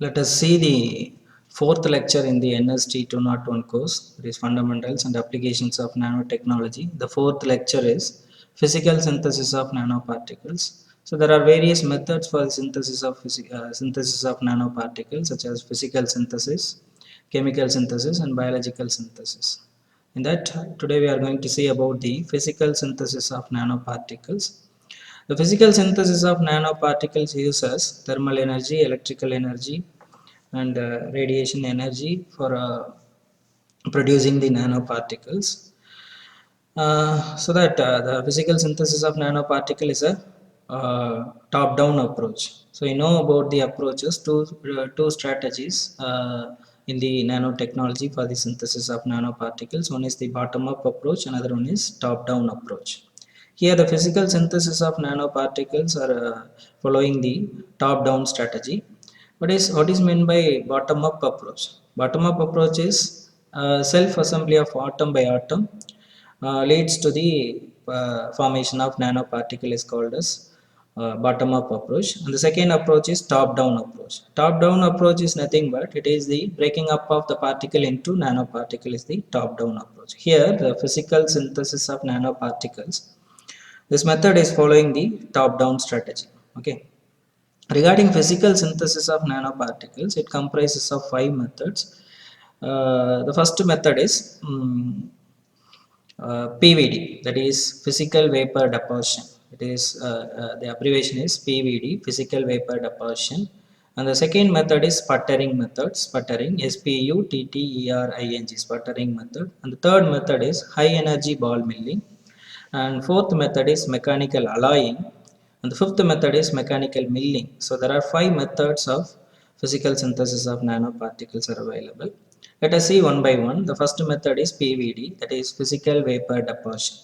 Let us see the fourth lecture in the NST 201 course, that is Fundamentals and Applications of Nanotechnology. The fourth lecture is Physical Synthesis of Nanoparticles. So there are various methods for synthesis of nanoparticles, such as physical synthesis, chemical synthesis, and biological synthesis. In that, today we are going to see about the physical synthesis of nanoparticles. The physical synthesis of nanoparticles uses thermal energy, electrical energy, and radiation energy for producing the nanoparticles. So that the physical synthesis of nanoparticle is a top-down approach. So you know about the approaches, two strategies in the nanotechnology for the synthesis of nanoparticles. One is the bottom-up approach, another one is top-down approach. Here the physical synthesis of nanoparticles are following the top-down strategy. What is meant by bottom-up approach? Bottom-up approach is self-assembly of atom by atom leads to the formation of nanoparticle is called as bottom-up approach. And the second approach is top-down approach. Top-down approach is nothing but it is the breaking up of the particle into nanoparticle is the top-down approach. Here the physical synthesis of nanoparticles. This method is following the top-down strategy. Okay. Regarding physical synthesis of nanoparticles, it comprises of 5 methods. The first method is PVD, that is physical vapor deposition. It is the abbreviation is PVD, physical vapor deposition. And the second method is sputtering method, sputtering, SPUTTERING, sputtering method. And the third method is high energy ball milling. And fourth method is mechanical alloying. And the fifth method is mechanical milling. So there are 5 methods of physical synthesis of nanoparticles are available. Let us see one by one. The first method is PVD, that is physical vapor deposition.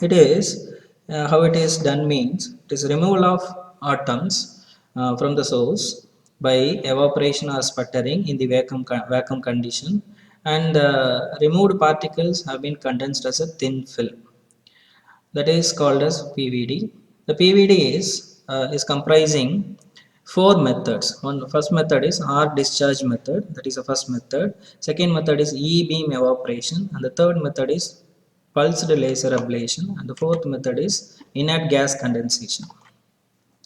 It is how it is done means it is removal of atoms from the source by evaporation or sputtering in the vacuum condition, and removed particles have been condensed as a thin film. That is called as PVD. The PVD is comprising 4 methods. First method is arc discharge method. That is the first method. Second method is E-beam evaporation, and the third method is pulsed laser ablation, and the fourth method is inert gas condensation.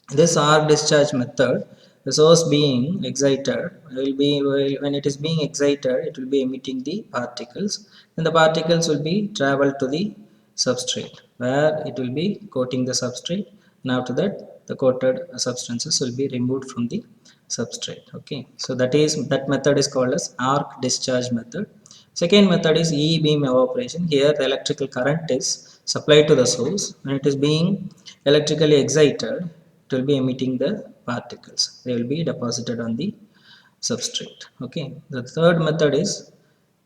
This arc discharge method, the source being excited, when it is being excited, it will be emitting the particles. Then the particles will be travel to the substrate, where it will be coating the substrate, and after that, the coated substances will be removed from the substrate. Okay, so that method is called as arc discharge method. Second method is E-beam evaporation. Here, the electrical current is supplied to the source. When it is being electrically excited, it will be emitting the particles. They will be deposited on the substrate. Okay. The third method is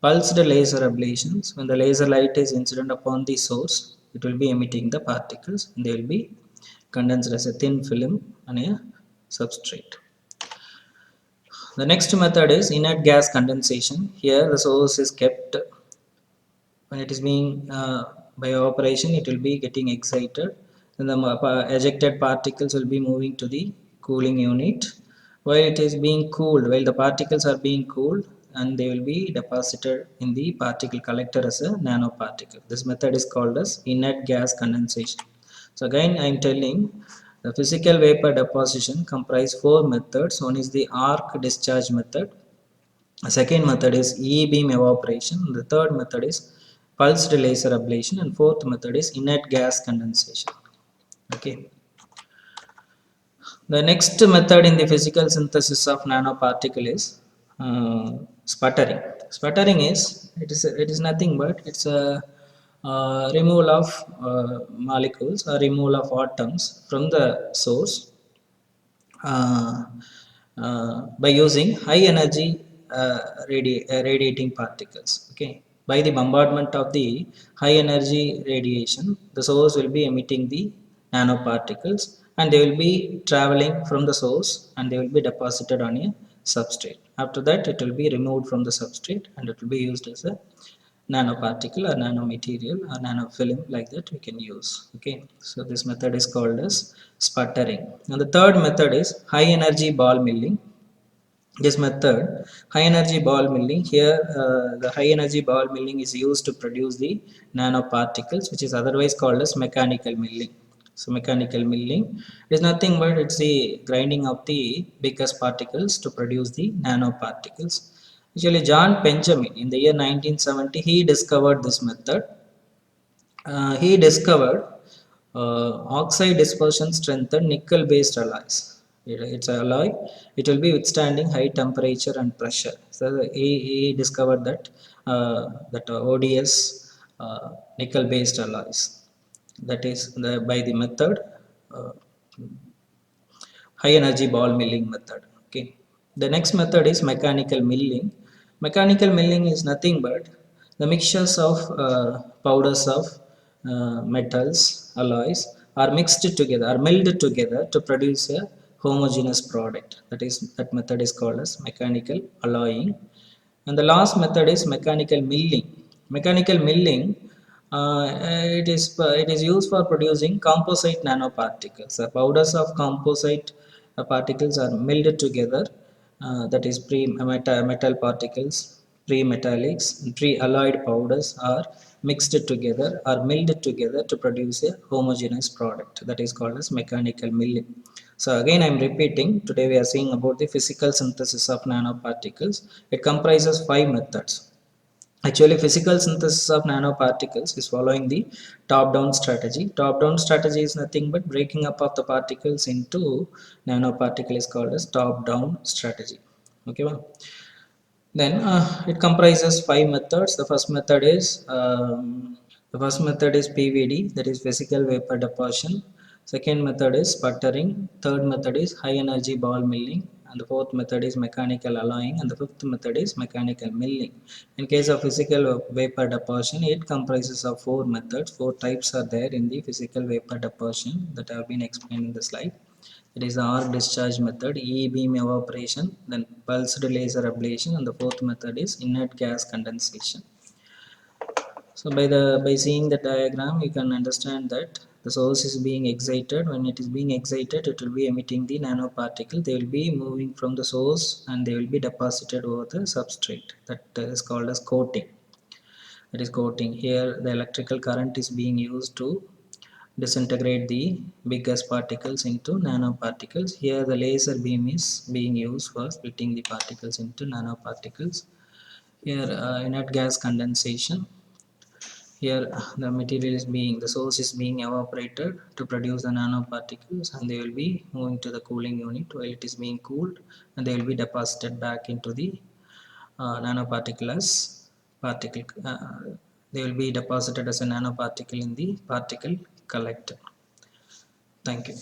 pulsed laser ablations. When the laser light is incident upon the source, it will be emitting the particles, and they will be condensed as a thin film on a substrate. The next method is inert gas condensation. Here the source is kept. When it is being by evaporation, it will be getting excited. Then the ejected particles will be moving to the cooling unit. While it is being cooled, while the particles are being cooled, and they will be deposited in the particle collector as a nanoparticle. This method is called as inert gas condensation. So again, I am telling the physical vapor deposition comprise 4 methods. One is the arc discharge method. The second method is E-beam evaporation. The third method is pulsed laser ablation, and fourth method is inert gas condensation. Okay. The next method in the physical synthesis of nanoparticle is sputtering. Sputtering is it is nothing but it's a removal of molecules or removal of atoms from the source uh, by using high energy radiating particles. Okay, by the bombardment of the high energy radiation, the source will be emitting the nanoparticles, and they will be traveling from the source, and they will be deposited on a substrate. After that, it will be removed from the substrate, and it will be used as a nanoparticle or nanomaterial or nanofilm, like that we can use. Okay, so this method is called as sputtering. And the third method is high energy ball milling. This method, high energy ball milling, here the high energy ball milling is used to produce the nanoparticles, which is otherwise called as mechanical milling. So mechanical milling is nothing but it's the grinding of the biggest particles to produce the nanoparticles. Actually, John Benjamin in the year 1970 he discovered this method. He discovered oxide dispersion strengthened nickel based alloys. It's an alloy, it will be withstanding high temperature and pressure. So he discovered that ODS nickel based alloys, that is by the method uh, high energy ball milling method. Okay, the next method is mechanical milling. Mechanical milling is nothing but the mixtures of powders of metals alloys are mixed together, are melded together to produce a homogeneous product. That is, that method is called as mechanical alloying. And the last method is mechanical milling. Mechanical milling, it is used for producing composite nanoparticles. The powders of composite particles are melded together. That is metal particles, pre-metallics, and pre-alloyed powders are mixed together, are melded together to produce a homogeneous product. That is called as mechanical milling. So again, I'm repeating. Today we are seeing about the physical synthesis of nanoparticles. It comprises 5 methods. Actually, physical synthesis of nanoparticles is following the top-down strategy. Top-down strategy is nothing but breaking up of the particles into nanoparticle is called as top-down strategy. Okay, well. Then it comprises 5 methods. The first method is PVD, that is physical vapor deposition. Second method is sputtering. Third method is high energy ball milling. And the fourth method is mechanical alloying. And the fifth method is mechanical milling. In case of physical vapor deposition, it comprises of 4 methods. 4 types are there in the physical vapor deposition that have been explained in the slide. It is the arc discharge method, E-beam evaporation, then pulsed laser ablation, and the fourth method is inert gas condensation. So by seeing the diagram, you can understand that the source is being excited. When it is being excited, it will be emitting the nanoparticle. They will be moving from the source and they will be deposited over the substrate. That is called as coating. That is coating. Here, the electrical current is being used to disintegrate the biggest particles into nanoparticles. Here the laser beam is being used for splitting the particles into nanoparticles. Here inert gas condensation. Here the material is being, the source is being evaporated to produce the nanoparticles, and they will be moving to the cooling unit while it is being cooled, and they will be deposited back into the nanoparticle as particle. They will be deposited as a nanoparticle in the particle collector. Thank you.